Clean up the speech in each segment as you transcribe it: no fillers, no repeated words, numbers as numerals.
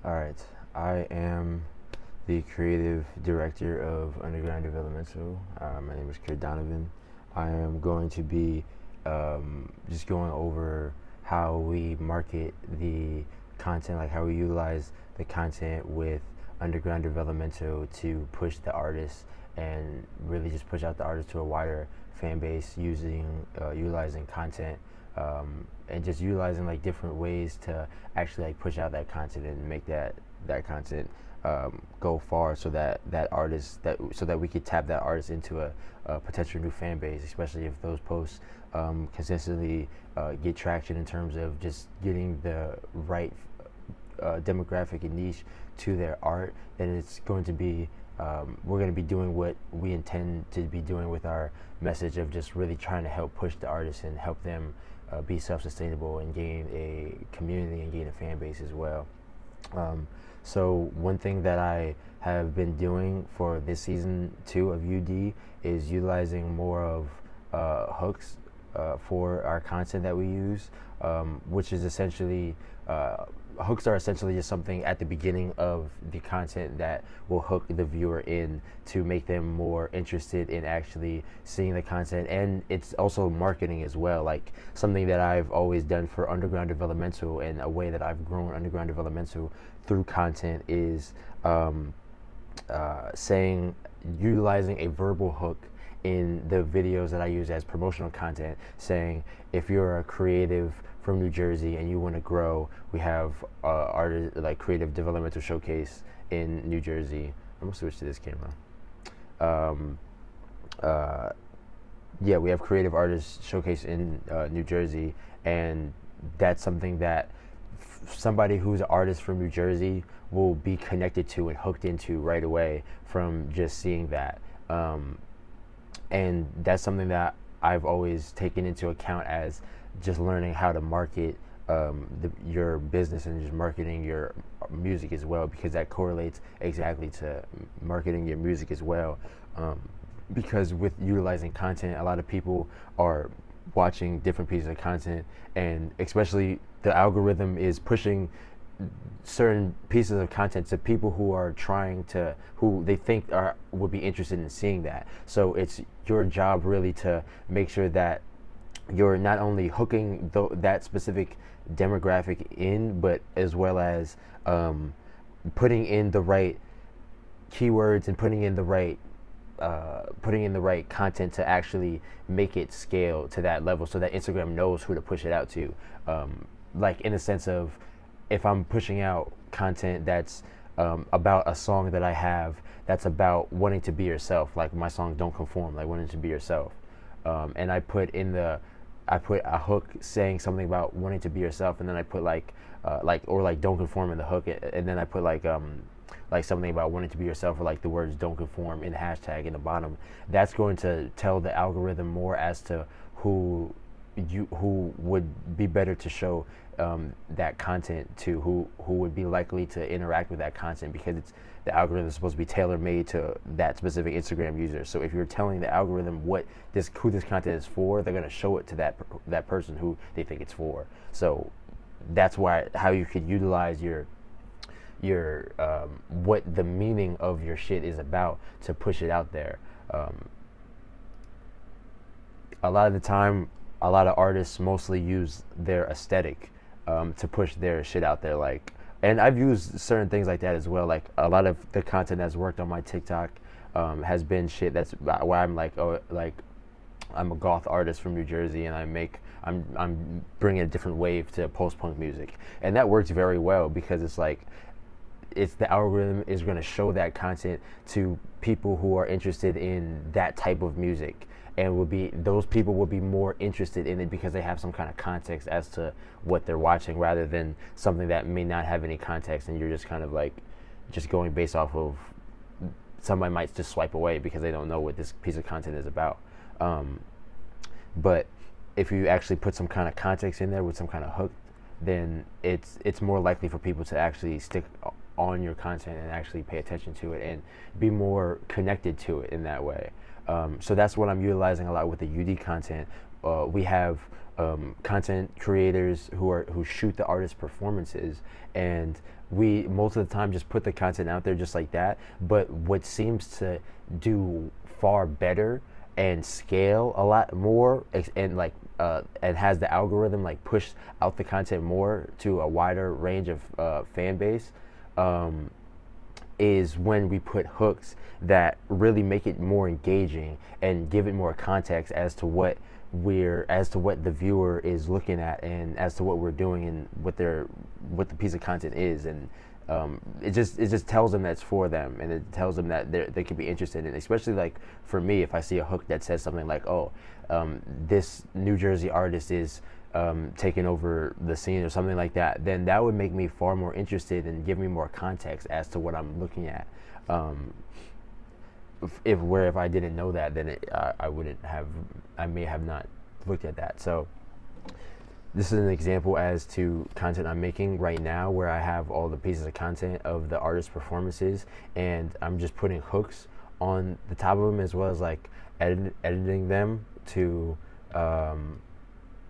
All right. I am the creative director of Underground Developmental. My name is Kurt Donovan. I am going to be just going over how we market the content, like how we utilize the content with Underground Developmental to push the artists and really just push out the artists to a wider fan base utilizing content and just utilizing like different ways to actually like push out that content and make that content go far so that so that we could tap that artist into a potential new fan base, especially if those posts consistently get traction in terms of just getting the right demographic and niche to their art. Then it's going to be we're going to be doing what we intend to be doing with our message of just really trying to help push the artists and help them be self-sustainable and gain a community and gain a fan base as well. So one thing that I have been doing for this season 2 of UD is utilizing more of hooks for our content that we use, which is essentially hooks are essentially just something at the beginning of the content that will hook the viewer in to make them more interested in actually seeing the content. And it's also marketing as well, like something that I've always done for Underground Developmental, and a way that I've grown Underground Developmental through content is saying utilizing a verbal hook in the videos that I use as promotional content, saying if you're a creative from New Jersey and you want to grow, we have artist like creative developmental showcase in New Jersey. I'm gonna switch to this camera. Um, uh, yeah, we have creative artists showcase in New Jersey, and that's something that somebody who's an artist from New Jersey will be connected to and hooked into right away from just seeing that. And that's something that I've always taken into account as just learning how to market your business and just marketing your music as well, because that correlates exactly to marketing your music as well. Because with utilizing content, a lot of people are watching different pieces of content, and especially the algorithm is pushing certain pieces of content to people who they think would be interested in seeing that. So it's your job really to make sure that you're not only hooking that specific demographic in, but as well as putting in the right keywords and putting in the right content to actually make it scale to that level, so that Instagram knows who to push it out to. Like in the sense of, if I'm pushing out content that's about a song that I have that's about wanting to be yourself, like my song "Don't Conform," like wanting to be yourself, and I put a hook saying something about wanting to be yourself, and then I put like "Don't Conform" in the hook, and then I put like something about wanting to be yourself, or like the words "Don't Conform" in hashtag in the bottom. That's going to tell the algorithm more as to who would be better to show that content to, who would be likely to interact with that content, because the algorithm is supposed to be tailor made to that specific Instagram user. So if you're telling the algorithm who this content is for, they're going to show it to that person who they think it's for. So that's how you could utilize your what the meaning of your shit is about to push it out there. A lot of the time, a lot of artists mostly use their aesthetic to push their shit out there. Like, and I've used certain things like that as well. Like a lot of the content that's worked on my TikTok has been shit that's where I'm like, oh, like I'm a goth artist from New Jersey, and I'm bringing a different wave to post-punk music, and that works very well, because it's like, the algorithm is going to show that content to people who are interested in that type of music, and those people will be more interested in it because they have some kind of context as to what they're watching, rather than something that may not have any context, and you're just kind of like just going based off of, somebody might just swipe away because they don't know what this piece of content is about. But if you actually put some kind of context in there with some kind of hook, then it's more likely for people to actually stick on your content and actually pay attention to it and be more connected to it in that way. So that's what I'm utilizing a lot with the UD content. We have content creators who shoot the artist performances, and we most of the time just put the content out there just like that. But what seems to do far better and scale a lot more, and like and has the algorithm like push out the content more to a wider range of fan base, is when we put hooks that really make it more engaging and give it more context as to what the viewer is looking at, and as to what we're doing, and what the piece of content is. And it just tells them that's for them, and it tells them that they could be interested in it. Especially like for me, if I see a hook that says something like, oh, this New Jersey artist is taking over the scene or something like that, then that would make me far more interested and give me more context as to what I'm looking at. If I didn't know that, then I may have not looked at that. So this is an example as to content I'm making right now, where I have all the pieces of content of the artist performances, and I'm just putting hooks on the top of them, as well as like editing them to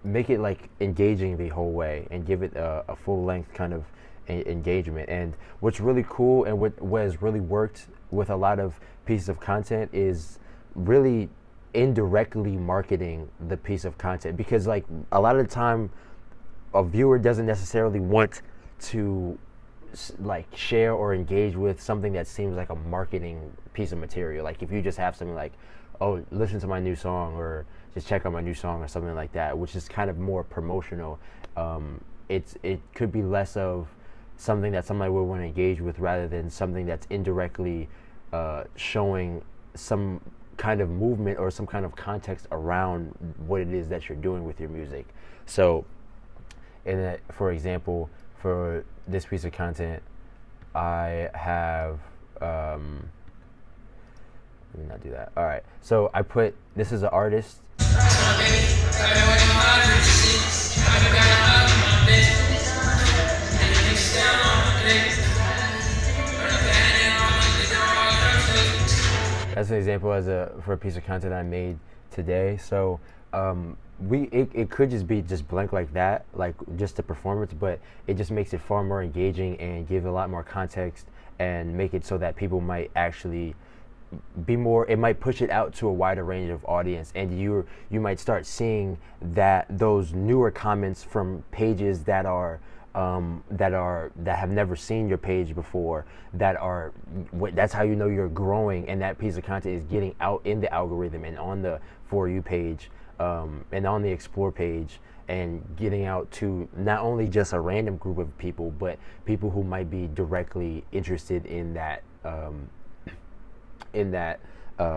make it like engaging the whole way, and give it a full length kind of engagement. And what's really cool, and what has really worked with a lot of pieces of content, is really indirectly marketing the piece of content. Because like a lot of the time, a viewer doesn't necessarily want to like share or engage with something that seems like a marketing piece of material. Like if you just have something like, oh, listen to my new song, or just check out my new song, or something like that, which is kind of more promotional. It could be less of something that somebody would want to engage with, rather than something that's indirectly showing some kind of movement or some kind of context around what it is that you're doing with your music. So, for example, for this piece of content, I have let me not do that. All right, so I put, this is an artist. That's an example for a piece of content I made today. So it could just be just blank like that, like just a performance, but it just makes it far more engaging and give a lot more context, and make it so that people might actually be more, it might push it out to a wider range of audience, and you might start seeing that those newer comments from pages that have never seen your page before, that's how you know you're growing, and that piece of content is getting out in the algorithm, and on the For You page, and on the Explore page, and getting out to not only just a random group of people, but people who might be directly interested in that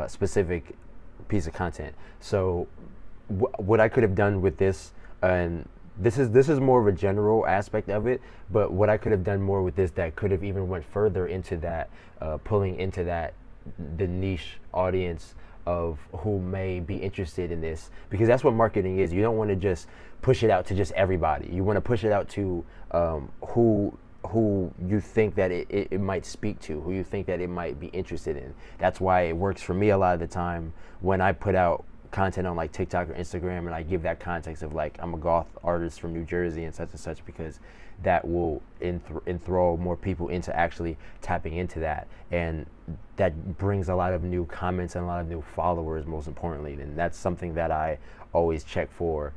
specific piece of content. So what I could have done with this, and this is more of a general aspect of it, but what I could have done more with this that could have even went further into that, pulling into that, the niche audience of who may be interested in this, because that's what marketing is. You don't want to just push it out to just everybody. You want to push it out to who you think that it might speak to, who you think that it might be interested in. That's why it works for me a lot of the time when I put out content on like TikTok or Instagram, and I give that context of like, I'm a goth artist from New Jersey and such, because that will enthrall more people into actually tapping into that, and that brings a lot of new comments and a lot of new followers, most importantly. And that's something that I always check for.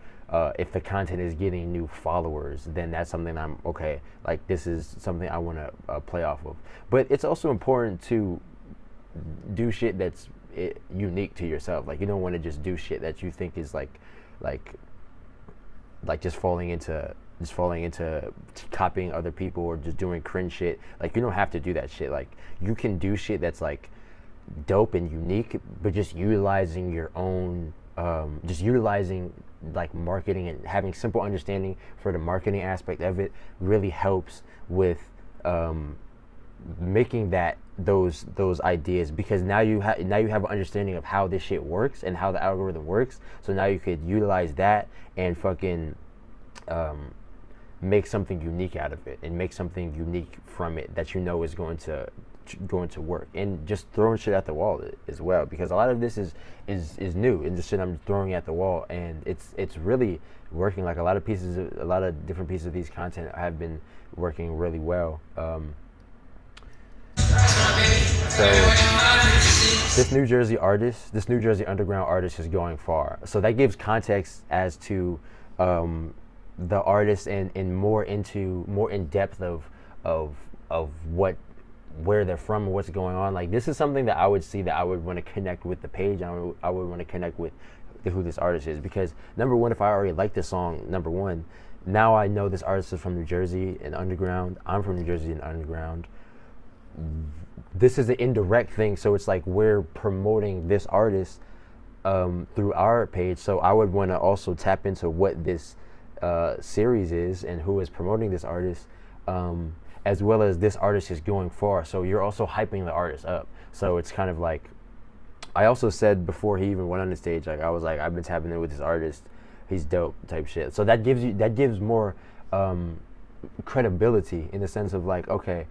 If the content is getting new followers, then that's something I'm okay, like this is something I want to play off of. But it's also important to do shit that's unique to yourself. Like you don't want to just do shit that you think is like just falling into copying other people, or just doing cringe shit. Like you don't have to do that shit. Like you can do shit that's like dope and unique, but just utilizing your own, just utilizing like marketing and having simple understanding for the marketing aspect of it really helps with making that those ideas, because now you have an understanding of how this shit works and how the algorithm works. So now you could utilize that and fucking make something unique out of it, and make something unique from it that you know is going to going to work, and just throwing shit at the wall as well, because a lot of this is new and just shit I'm throwing at the wall, and it's really working. Like a lot of different pieces of these content have been working really well. So this New Jersey artist, this New Jersey underground artist, is going far. So that gives context as to the artist, and more in depth of what, where they're from and what's going on. Like, this is something that I would see, that I would want to connect with the page. I would want to connect with who this artist is, because number one, if I already like this song, number one, now I know this artist is from New Jersey and underground. I'm from New Jersey and underground. This is an indirect thing, so it's like we're promoting this artist through our page. So I would want to also tap into what this series is and who is promoting this artist, as well as this artist is going far. So you're also hyping the artist up. So it's kind of like, I also said before he even went on the stage, like I was like, I've been tapping in with this artist, he's dope type shit. So that gives more credibility, in the sense of like, okay,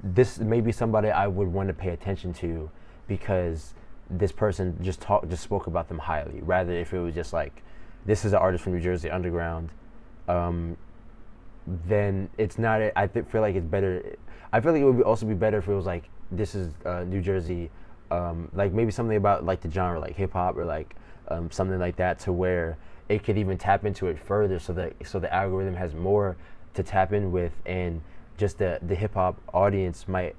this may be somebody I would want to pay attention to, because this person just spoke about them highly, rather if it was just like, this is an artist from New Jersey underground, then it's not. Feel like it's better. I feel like it would also be better if it was like, this is New Jersey, like maybe something about like the genre, like hip hop, or like something like that, to where it could even tap into it further, so the algorithm has more to tap in with, and just the hip hop audience might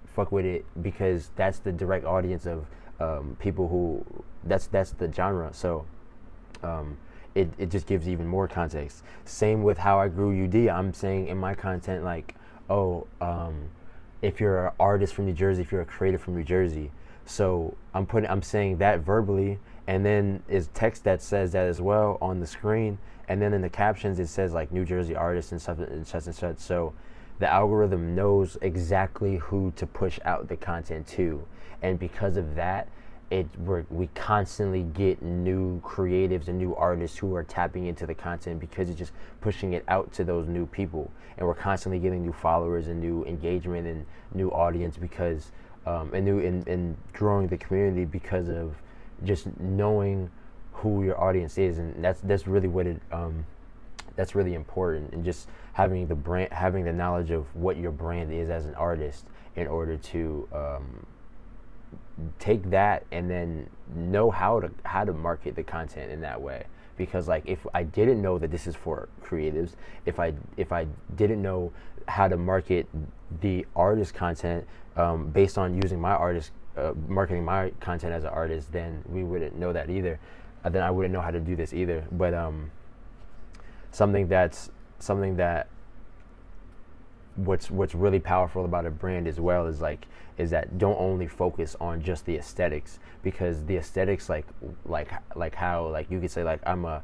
fuck with it, because that's the direct audience of people who that's the genre. So it just gives even more context. Same with how I grew UD. I'm saying in my content, like, if you're an artist from New Jersey, if you're a creator from New Jersey, so I'm saying that verbally, and then is text that says that as well on the screen, and then in the captions it says like New Jersey artist and stuff and such and such. So the algorithm knows exactly who to push out the content to, and because of that, we constantly get new creatives and new artists who are tapping into the content, because it's just pushing it out to those new people, and we're constantly getting new followers and new engagement and new audience, because and growing the community, because of just knowing who your audience is, and that's really what that's really important, and just having the knowledge of what your brand is as an artist, in order to take that and then know how to market the content in that way. Because like, if I didn't know that this is for creatives, if I didn't know how to market the artist content based on using my artist marketing my content as an artist, then we wouldn't know that either. Then I wouldn't know how to do this either. But something that what's really powerful about a brand as well is that don't only focus on just the aesthetics, because the aesthetics like how, like, you could say like, I'm a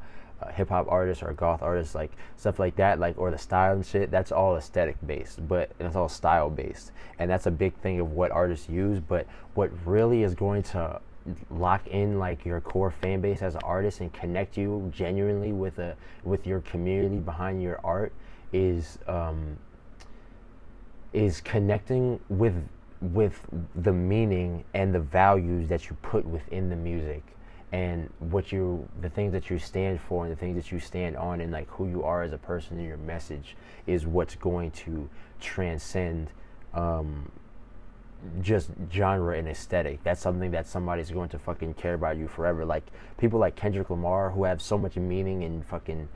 hip hop artist or a goth artist, like stuff like that, like, or the style and shit, that's all aesthetic based, but it's all style based, and that's a big thing of what artists use. But what really is going to lock in like your core fan base as an artist and connect you genuinely with your community behind your art is connecting with the meaning and the values that you put within the music, and the things that you stand for, and the things that you stand on, and like who you are as a person, and your message is what's going to transcend just genre and aesthetic. That's something that somebody's going to fucking care about you forever. Like people like Kendrick Lamar, who have so much meaning and fucking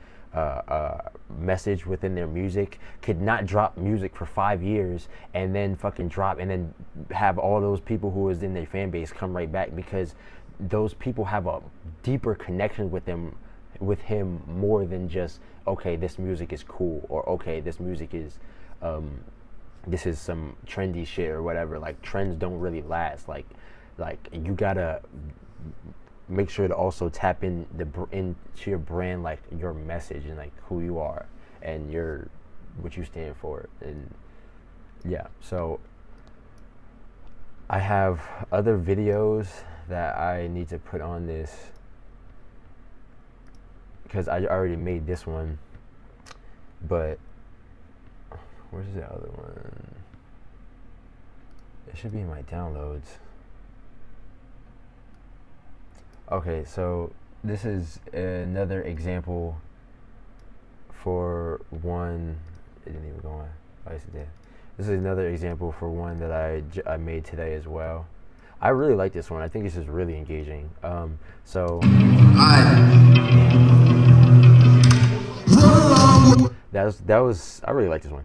message within their music, could not drop music for 5 years and then fucking drop, and then have all those people who was in their fan base come right back, because those people have a deeper connection with him more than just, okay, this music is cool, or okay, this music is this is some trendy shit or whatever. Like, trends don't really last. Like you gotta make sure to also tap into your brand, like your message and like who you are and what you stand for. And yeah, so I have other videos that I need to put on this, because I already made this one, but where's the other one? It should be in my downloads. Okay, so this is another example for one. It didn't even go on. Oh, yes, it did. This is another example for one that I made today as well. I really like this one. I think this is really engaging. So that was I really like this one.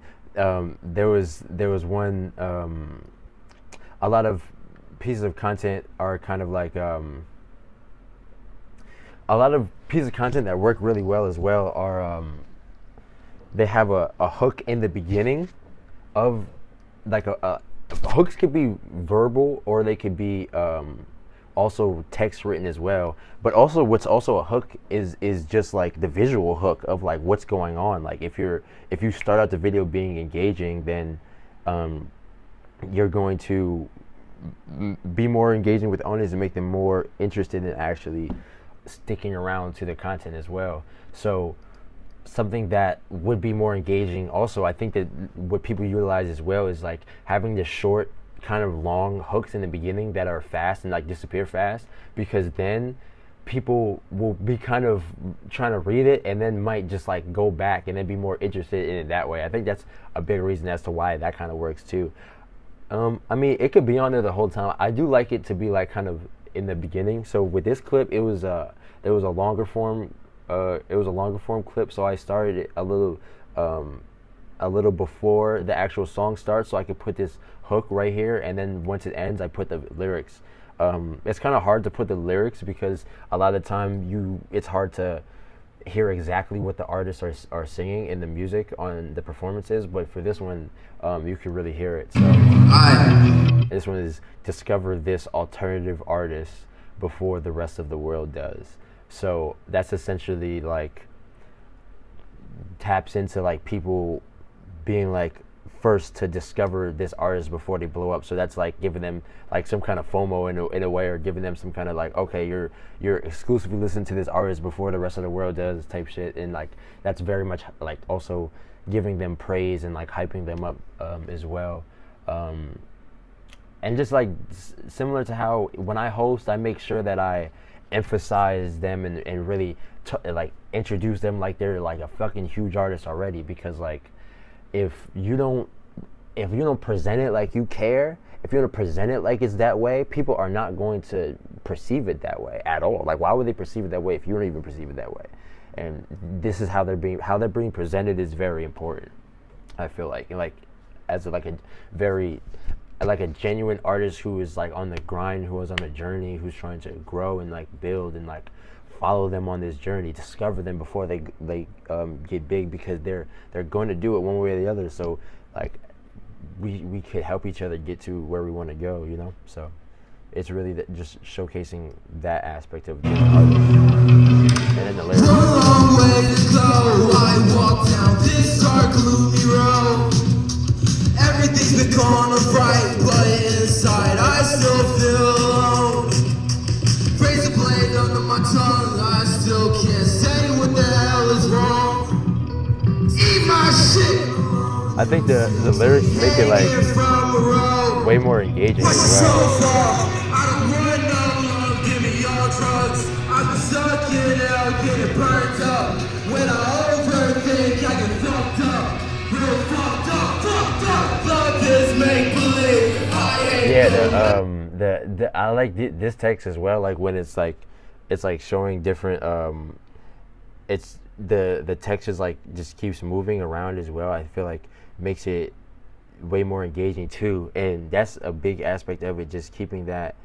There was one. A lot of pieces of content are kind of like a lot of pieces of content that work really well as well are they have a hook in the beginning of like hooks could be verbal or they could be also text written as well, but also what's also a hook is just like the visual hook of like what's going on. Like if you start out the video being engaging, then you're going to be more engaging with owners and make them more interested in actually sticking around to the content as well. So something that would be more engaging also, I think that what people utilize as well is like having the short kind of long hooks in the beginning that are fast and like disappear fast, because then people will be kind of trying to read it and then might just like go back and then be more interested in it that way. I think that's a big reason as to why that kind of works too. I mean, it could be on there the whole time. I do like it to be like kind of in the beginning. So with this clip, it was there was a longer form. It was a longer form clip, so I started it a little before the actual song starts, so I could put this hook right here, and then once it ends, I put the lyrics. It's kind of hard to put the lyrics because a lot of the time it's hard to hear exactly what the artists are singing in the music on the performances, but for this one, you can really hear it. So this one is discover this alternative artist before the rest of the world does. So that's essentially like taps into like people being like first to discover this artist before they blow up. So that's like giving them like some kind of FOMO in a way, or giving them some kind of like, okay, you're exclusively listening to this artist before the rest of the world does type shit. And like that's very much like also giving them praise and like hyping them up as well. And just like similar to how when I host, I make sure that I emphasize them and really like introduce them like they're like a fucking huge artist already, because like if you don't present it like you care, if you don't present it like it's that way, people are not going to perceive it that way at all. Like why would they perceive it that way if you don't even perceive it that way? And this is how they're being presented is very important, I feel like. And like as like a very like a genuine artist who is like on the grind, who is on a journey, who's trying to grow and like build and like follow them on this journey, discover them before they get big, because they're going to do it one way or the other. So like we could help each other get to where we want to go, you know. So it's really just showcasing that aspect of being an artist. And then the lyrics. One long way to go. I walk down this dark gloomy road. Everything's been going right, but inside I still feel alone. Razor blade under my tongue, I still can't say what the hell is wrong. Eat my shit. I think the lyrics make it like way more engaging as well. I don't want no love, give me your drugs. I'm stuck in hell, getting burnt up. When I overthink, I get fucked up. Real fucked up. Love is make believe. Yeah, I like this text as well. Like when it's like showing different. It's the text is like just keeps moving around as well. I feel like makes it way more engaging too, and that's a big aspect of it. Just keeping that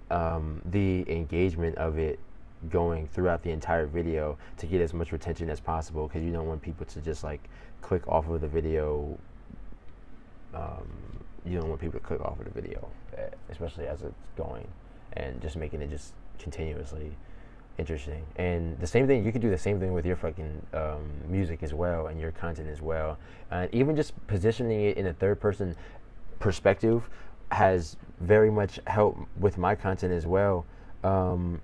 the engagement of it going throughout the entire video to get as much retention as possible, because you don't want people to just like click off of the video. You don't want people to click off of the video, especially as it's going, and just making it just continuously interesting. And the same thing, you could do the same thing with your fucking music as well, and your content as well. And even just positioning it in a third person perspective has very much helped with my content as well. And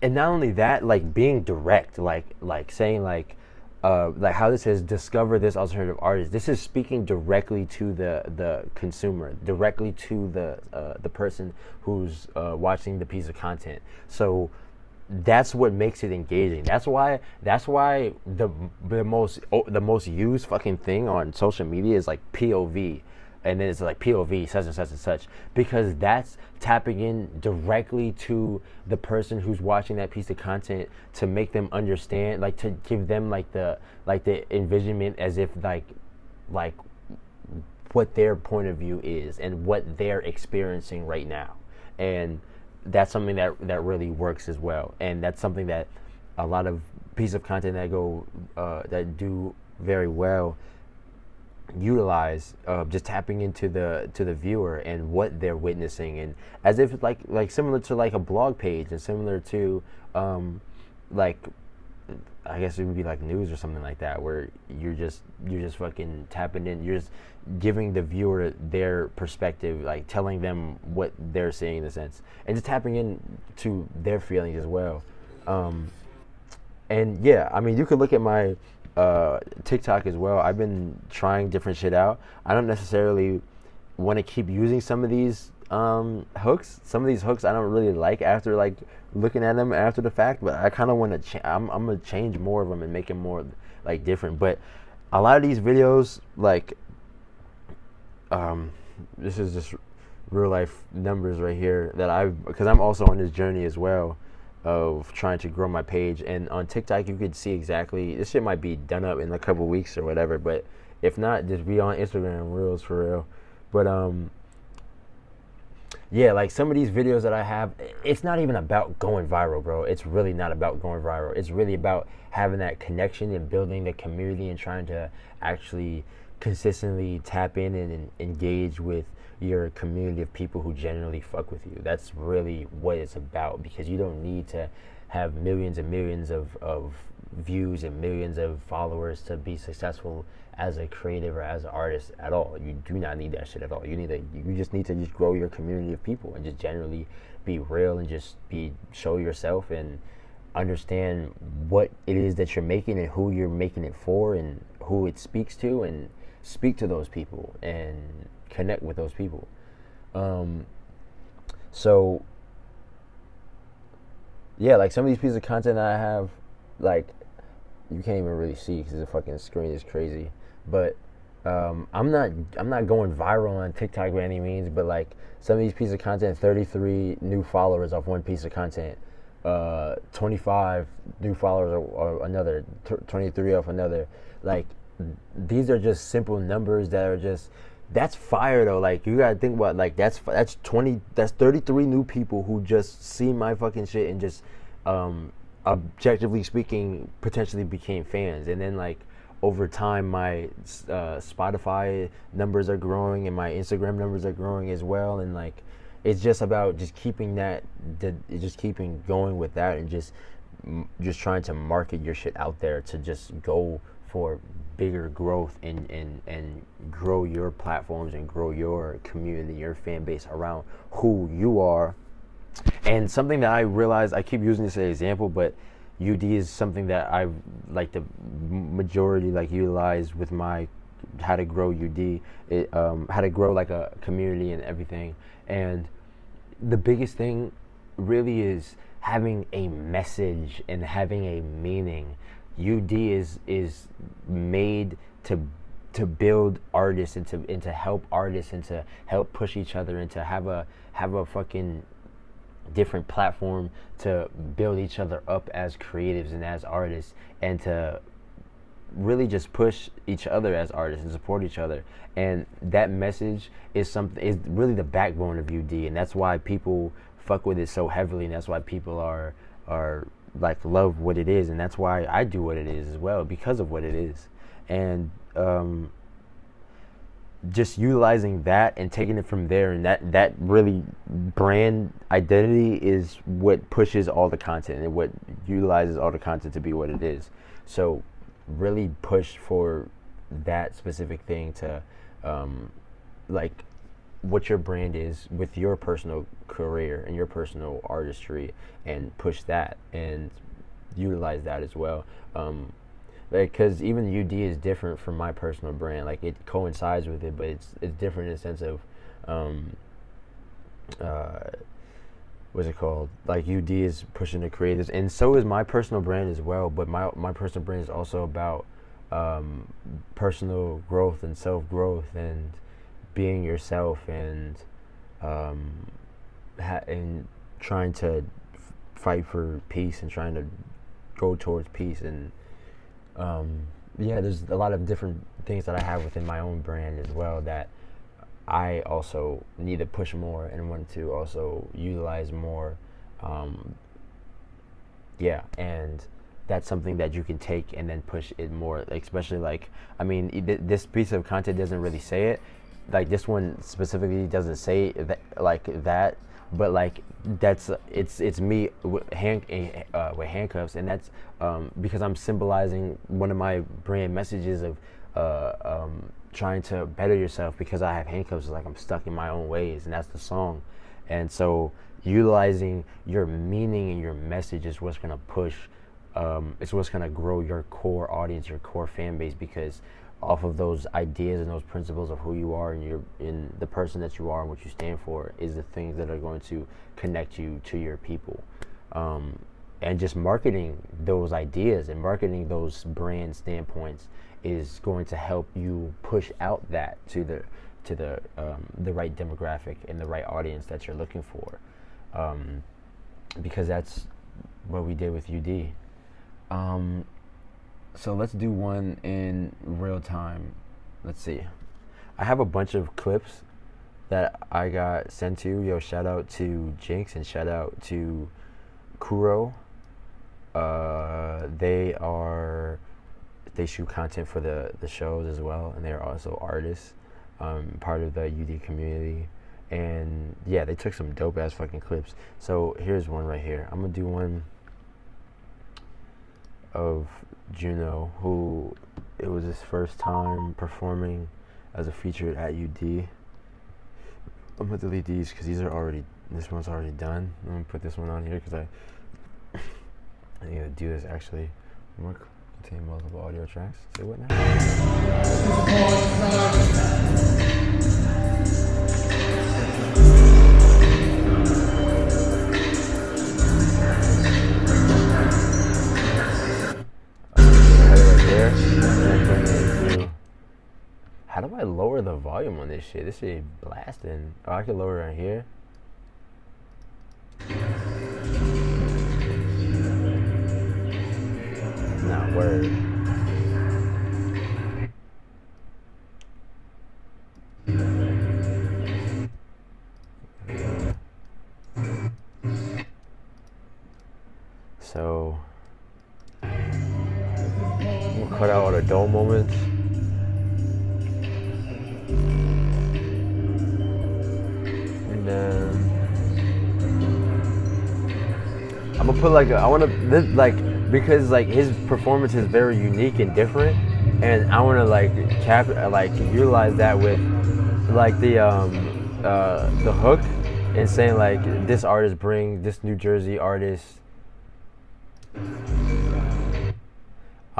not only that, like being direct, like saying like like how this says discover this alternative artist. This is speaking directly to the consumer, directly to the person who's watching the piece of content. So that's what makes it engaging. That's why the most used fucking thing on social media is like POV, and then it's like POV such and such and such, because that's tapping in directly to the person who's watching that piece of content to make them understand, like to give them like the envisionment as if like what their point of view is and what they're experiencing right now. And that's something that really works as well. And that's something that a lot of pieces of content that do very well utilize, just tapping into the viewer and what they're witnessing, and as if like similar to like a blog page, and similar to like I guess it would be like news or something like that, where you're just fucking tapping in, you're just giving the viewer their perspective, like telling them what they're seeing in a sense, and just tapping in to their feelings as well. And yeah, I mean, you could look at my TikTok as well. I've been trying different shit out. I don't necessarily want to keep using some of these hooks. Some of these hooks I don't really like after like looking at them after the fact, but I kind of want to I'm gonna change more of them and make them more like different. But a lot of these videos, like this is just real life numbers right here that because I'm also on this journey as well of trying to grow my page. And on TikTok you could see exactly, this shit might be done up in a couple weeks or whatever, but if not, just be on Instagram Reels for real. But yeah, like some of these videos that I have, it's not even about going viral, bro. It's really not about going viral. It's really about having that connection and building the community and trying to actually consistently tap in and engage with your community of people who genuinely fuck with you. That's really what it's about, because you don't need to have millions and millions of views and millions of followers to be successful as a creative or as an artist at all. You do not need that shit at all. You just need to just grow your community of people and just generally be real and just show yourself and understand what it is that you're making and who you're making it for and who it speaks to, and speak to those people and connect with those people. So yeah, like some of these pieces of content that I have, like you can't even really see because the fucking screen is crazy. But I'm not going viral on TikTok by any means. But like some of these pieces of content, 33 new followers off one piece of content, 25 new followers or another, 23 off another. Like these are just simple numbers that are just, that's fire though. Like you gotta think about, like that's 33 new people who just see my fucking shit and just objectively speaking potentially became fans. And then like over time my Spotify numbers are growing and my Instagram numbers are growing as well. And like it's just about just keeping keeping going with that, and just trying to market your shit out there to just go for bigger growth and grow your platforms and grow your community, your fan base around who you are. And something that I realized, I keep using this as an example, but UD is something that I like the majority like utilize with my how to grow UD, how to grow like a community and everything. And the biggest thing really is having a message and having a meaning. UD is made to build artists and to help artists and to help push each other and to have a fucking different platform to build each other up as creatives and as artists, and to really just push each other as artists and support each other. And that message is really the backbone of UD, and that's why people fuck with it so heavily, and that's why people are like love what it is, and that's why I do what it is as well, because of what it is. And just utilizing that and taking it from there, and that really brand identity is what pushes all the content and what utilizes all the content to be what it is. So really push for that specific thing to like what your brand is with your personal career and your personal artistry, and push that and utilize that as well. like, because even UD is different from my personal brand. Like, it coincides with it, but it's different in the sense of, um, uh, what's it called? Like, UD is pushing the creatives, and so is my personal brand as well. But my personal brand is also about, um, personal growth and self growth and being yourself and, um, and trying to fight for peace and trying to go towards peace. And, um, yeah, there's a lot of different things that I have within my own brand as well that I also need to push more and want to also utilize more. Um, yeah, and that's something that you can take and then push it more, like, especially like, I mean, this piece of content doesn't really say it, like this one specifically doesn't say that, like that, but like that's it's me with handcuffs, and that's, because I'm symbolizing one of my brand messages of, trying to better yourself because I have handcuffs, like I'm stuck in my own ways, and that's the song. And so utilizing your meaning and your message is what's going to push, it's what's going to grow your core audience, your core fan base, because off of those ideas and those principles of who you are and in the person that you are and what you stand for is the things that are going to connect you to your people. And just marketing those ideas and marketing those brand standpoints is going to help you push out that to the right demographic and the right audience that you're looking for, because that's what we did with UD. So let's do one in real time. Let's see. I have a bunch of clips that I got sent to. Yo, shout out to Jinx and shout out to Kuro. They shoot content for the shows as well, and they're also artists, part of the UD community. And yeah, they took some dope ass fucking clips. So here's one right here. I'm gonna do one of Juno, who it was his first time performing as a featured at UD. I'm gonna delete these because this one's already done. I'm gonna put this one on here because I need to do this actually. Contain multiple audio tracks. Say what now? How do I lower the volume on this shit? This shit blasting. Oh, I can lower it right here. Nah, word. So I'm gonna cut out all the dull moments. And then I'm gonna put because like his performance is very unique and different, and I wanna utilize that with like the hook and saying like this artist brings this New Jersey artist. I'm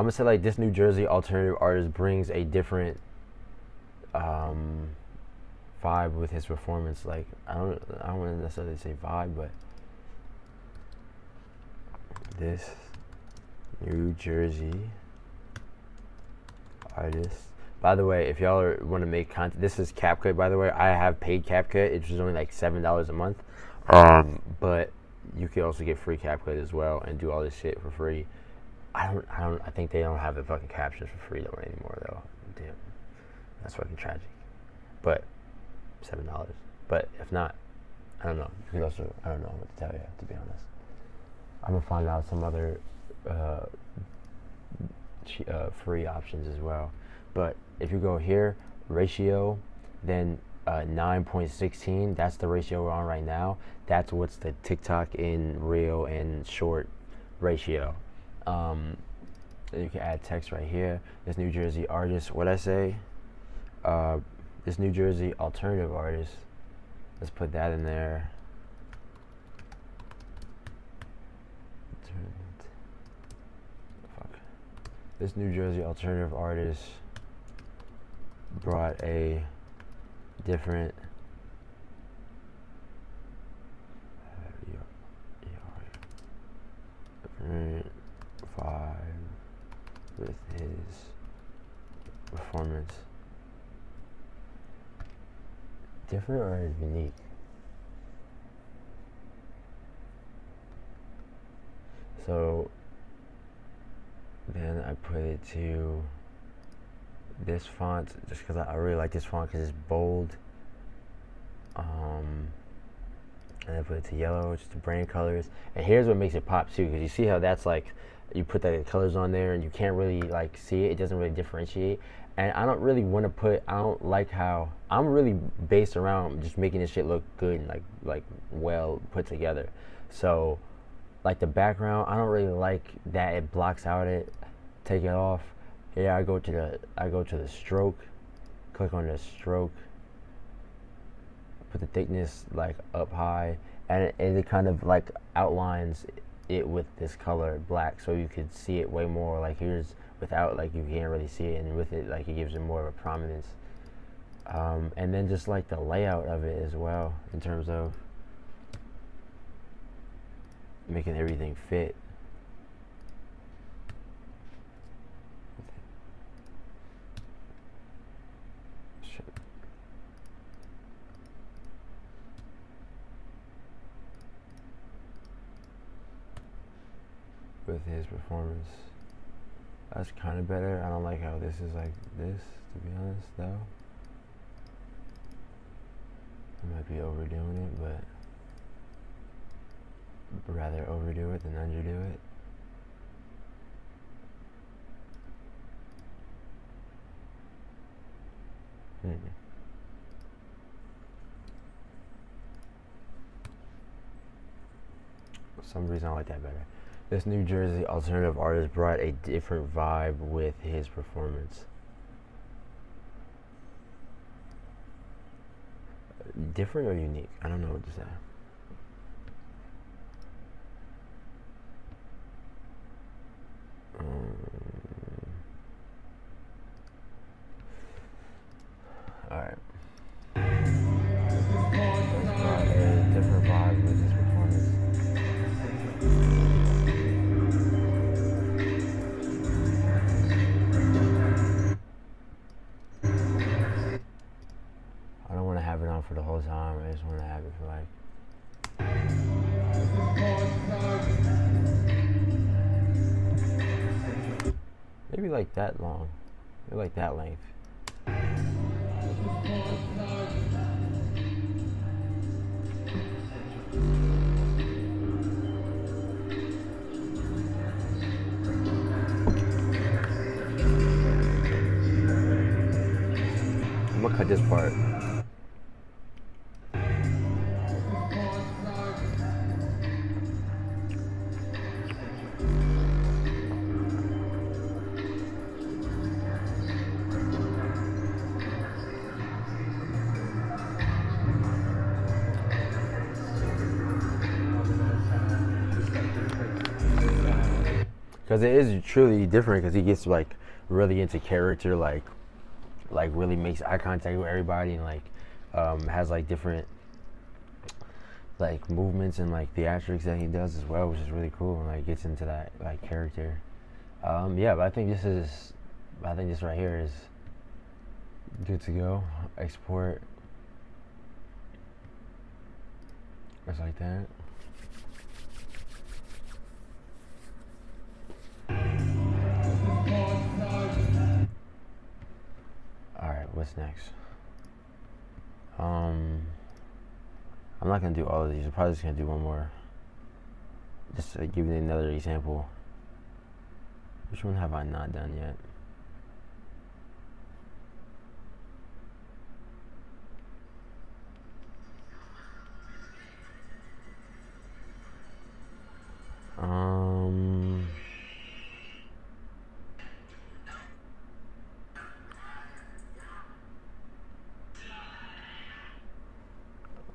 gonna say like this New Jersey alternative artist brings a different vibe with his performance. Like I don't want to necessarily say vibe, but this New Jersey artist. By the way, if y'all want to make content, this is CapCut. By the way, I have paid CapCut. It's just only like $7 a month. But you can also get free CapCut as well and do all this shit for free. I think they don't have the fucking captions for free though anymore though. Damn, that's fucking tragic. But $7. But if not, I don't know. You can also, I don't know what to tell you, to be honest. I'm gonna find out some other free options as well. But if you go here, ratio, then 9.16, that's the ratio we're on right now. That's what's the TikTok in Reel and Short ratio. You can add text right here. This New Jersey artist, what'd I say? This New Jersey alternative artist. Let's put that in there. Fuck. This New Jersey alternative artist brought a different vibe with his performance. Different or unique? So then I put it to this font just because I really like this font because it's bold. And I put it to yellow, just the brand colors. And here's what makes it pop too, because you see how that's like, you put the colors on there and you can't really like see it. It doesn't really differentiate. And I don't really want to put, I don't like how, I'm really based around just making this shit look good and like well put together. So like the background, I don't really like that it blocks out it. Take it off. Here I go to the stroke. Click on the stroke. Put the thickness like up high, and it kind of like outlines it with this color black, so you could see it way more. Like here's without, like you can't really see it, and with it, like it gives it more of a prominence. And then just like the layout of it as well, in terms of making everything fit. With his performance, that's kind of better. I don't like how this is like this, to be honest, though. I might be overdoing it, but rather overdo it than underdo it. For some reason I like that better. This New Jersey alternative artist brought a different vibe with his performance. Different or unique? I don't know what to say. Alright. Brought a different vibe with his performance. I don't want to have it on for the whole time. I just want to have it for like maybe like that long, maybe like that length. I'm gonna cut this part. Because it is truly different, because he gets like really into character, like really makes eye contact with everybody, and like has like different like movements and like theatrics that he does as well, which is really cool, and like gets into that like character. Yeah, but I think this right here is good to go. Export. Just like that. Alright, what's next? I'm not gonna do all of these. I'm probably just gonna do one more. Just to give you another example. Which one have I not done yet?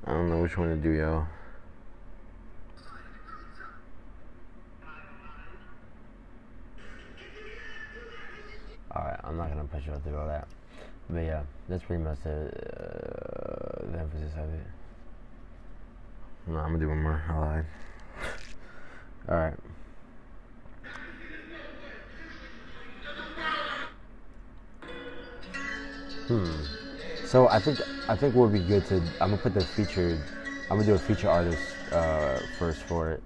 I don't know which one to do, y'all. push you through all that. But yeah, that's pretty much the emphasis of it. No, I'm gonna do one more. I lied. All right. So I think what would be good to I'm gonna put the featured. I'm gonna do a feature artist first for it.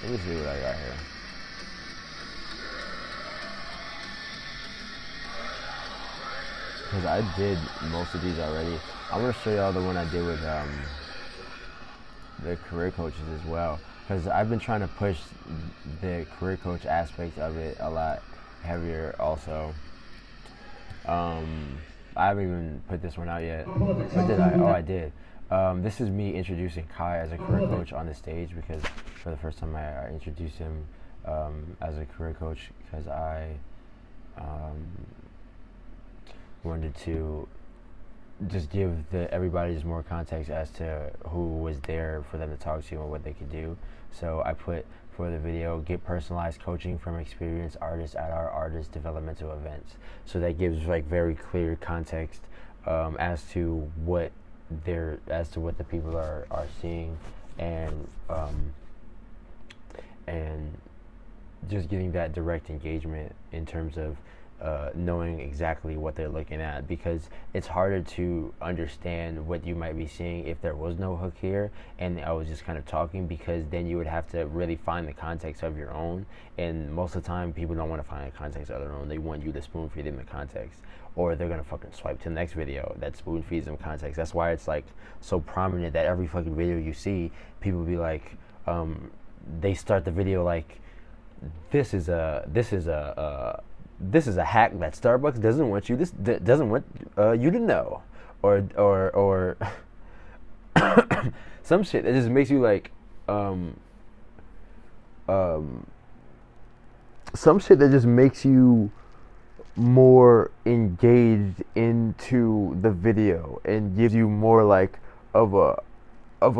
Let me see what I got here. Because I did most of these already. I'm gonna show y'all the one I did with the career coaches as well. Because I've been trying to push the career coach aspect of it a lot heavier also. I haven't even put this one out yet. Or did I? Oh, I did. This is me introducing Kai as a career coach on the stage, because for the first time I introduced him as a career coach, because I wanted to just give everybody just more context as to who was there for them to talk to and what they could do. So I put for the video, get personalized coaching from experienced artists at our artist developmental events. So that gives like very clear context as to what the people are seeing, and just getting that direct engagement in terms of knowing exactly what they're looking at, because it's harder to understand what you might be seeing if there was no hook here and I was just kind of talking, because then you would have to really find the context of your own, and most of the time people don't want to find the context of their own. They want you to spoon feed them the context, or they're gonna fucking swipe to the next video that spoon feeds them context. That's why it's like so prominent that every fucking video you see, people be like, they start the video like, this is a hack that Starbucks doesn't want you doesn't want you to know, or some shit that just makes you like some shit that just makes you more engaged into the video and gives you more like of a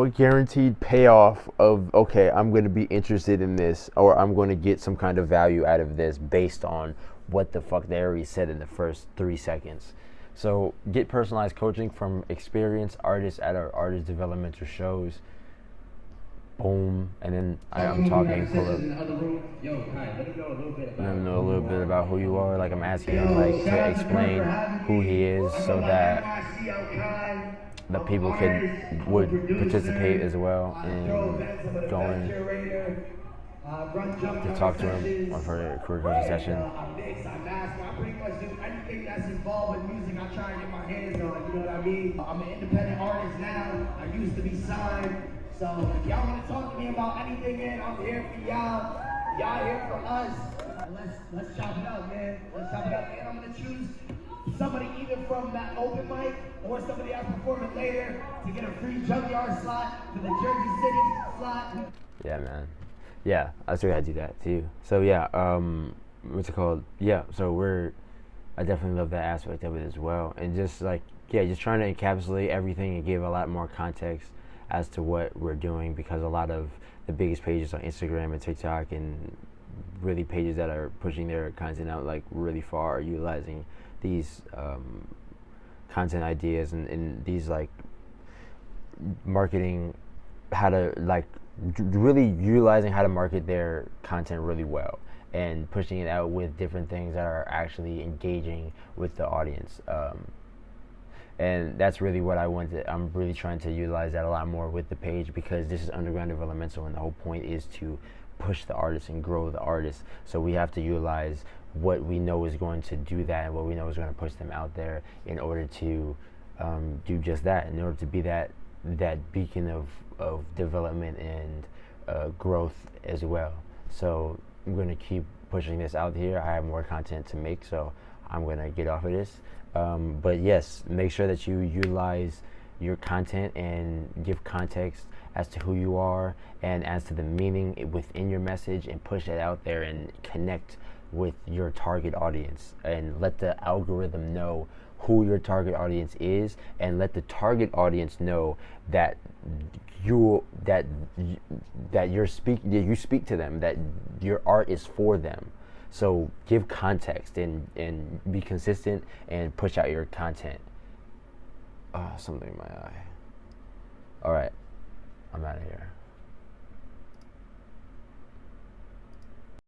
guaranteed payoff of, okay, I'm going to be interested in this, or I'm going to get some kind of value out of this based on what the fuck they already said in the first 3 seconds. So get personalized coaching from experienced artists at our artist developmental shows. Boom. And then I'm talking, pull up. Let them know a little bit about who you are. Like, I'm asking him like to explain who he is, so that the people would participate as well in going to talk to him on for a career coaching session. I pretty much do anything that's involved with music. I try and get my hands on, you know what I mean? I'm an independent artist now. I used to be signed. So if y'all want to talk to me about anything, man, I'm here for y'all. Y'all here for us. Let's chop it up, man. Let's chop it up, man. I'm gonna choose somebody either from that open mic or somebody else performing later to get a free Junkyard slot for the Jersey City slot. Yeah, man. Yeah, I still gotta do that too. So yeah, what's it called? Yeah, so I definitely love that aspect of it as well, and just like, yeah, just trying to encapsulate everything and give a lot more context as to what we're doing, because a lot of the biggest pages on Instagram and TikTok, and really pages that are pushing their content out like really far, are utilizing these content ideas and these like marketing, how to like really utilizing how to market their content really well and pushing it out with different things that are actually engaging with the audience. And that's really what I wanted. I'm really trying to utilize that a lot more with the page, because this is underground developmental, and the whole point is to push the artist and grow the artist. So we have to utilize what we know is going to do that, and what we know is going to push them out there in order to do just that, in order to be that beacon of development and growth as well. So I'm going to keep pushing this out here. I have more content to make, so I'm going to get off of this. But yes, make sure that you utilize your content and give context as to who you are and as to the meaning within your message, and push it out there and connect with your target audience, and let the algorithm know who your target audience is, and let the target audience know that you that you speak to them, that your art is for them. So give context and be consistent and push out your content. Something in my eye. All right, I'm out of here.